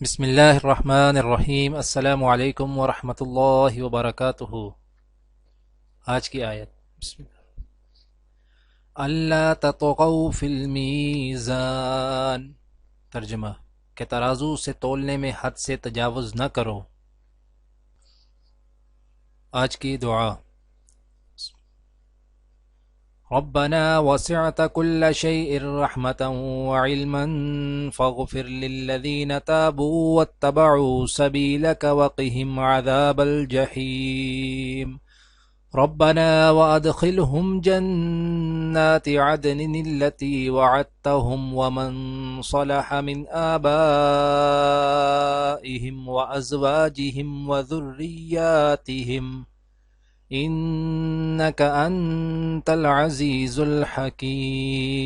بسم اللہ الرحمن الرحیم۔ السلام علیکم ورحمۃ اللہ وبرکاتہ۔ آج کی آیت بسم اللہ۔ اللہ تطغوا فی المیزان، ترجمہ کہ ترازو سے تولنے میں حد سے تجاوز نہ کرو۔ آج کی دعا۔ ربنا وسعت كل شيء رحمة وعلما فاغفر للذين تابوا واتبعوا سبيلك وقهم عذاب الجحيم ربنا وأدخلهم جنات عدن التي وعدتهم ومن صلح من آبائهم وأزواجهم وذرياتهم انک انت العزیز الحکیم۔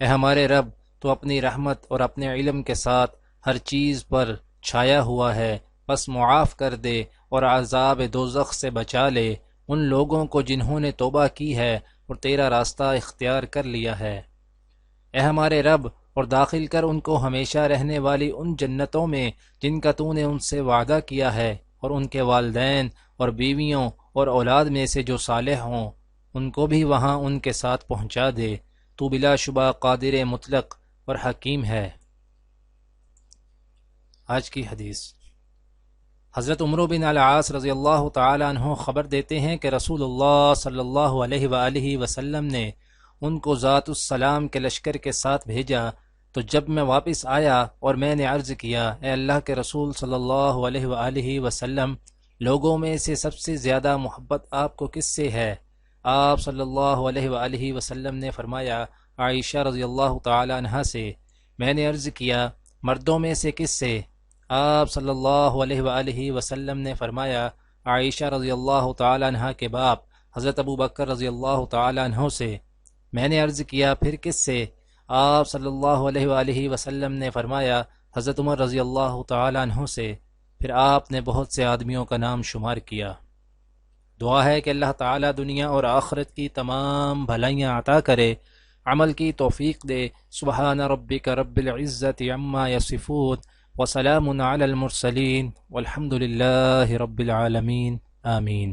اے ہمارے رب، تو اپنی رحمت اور اپنے علم کے ساتھ ہر چیز پر چھایا ہوا ہے، بس معاف کر دے اور عذاب دوزخ سے بچا لے ان لوگوں کو جنہوں نے توبہ کی ہے اور تیرا راستہ اختیار کر لیا ہے۔ اے ہمارے رب، اور داخل کر ان کو ہمیشہ رہنے والی ان جنتوں میں جن کا تو نے ان سے وعدہ کیا ہے، اور ان کے والدین اور بیویوں اور اولاد میں سے جو صالح ہوں ان کو بھی وہاں ان کے ساتھ پہنچا دے۔ تو بلا شبہ قادر مطلق اور حکیم ہے۔ آج کی حدیث۔ حضرت عمرو بن العاص رضی اللہ تعالی عنہ خبر دیتے ہیں کہ رسول اللہ صلی اللہ علیہ وآلہ وسلم نے ان کو ذات السلام کے لشکر کے ساتھ بھیجا، تو جب میں واپس آیا اور میں نے عرض کیا، اے اللہ کے رسول صلی اللہ علیہ وآلہ وسلم، لوگوں میں سے سب سے زیادہ محبت آپ کو کس سے ہے؟ آپ صلی اللہ علیہ وآلہ وسلم نے فرمایا، عائشہ رضی اللہ تعالی عنہ سے۔ میں نے عرض کیا، مردوں میں سے کس سے؟ آپ صلی اللہ علیہ وآلہ وسلم نے فرمایا، عائشہ رضی اللہ تعالی عنہ کے باپ حضرت ابو بکر رضی اللہ تعالی عنہ سے۔ میں نے عرض کیا، پھر کس سے؟ آپ صلی اللہ علیہ وآلہ وسلم نے فرمایا، حضرت عمر رضی اللہ تعالی عنہ سے۔ پھر آپ نے بہت سے آدمیوں کا نام شمار کیا۔ دعا ہے کہ اللہ تعالی دنیا اور آخرت کی تمام بھلائیاں عطا کرے، عمل کی توفیق دے۔ سبحان ربک رب العزت عما یصفون وسلام علی المرسلین والحمد للہ رب العالمین، آمین۔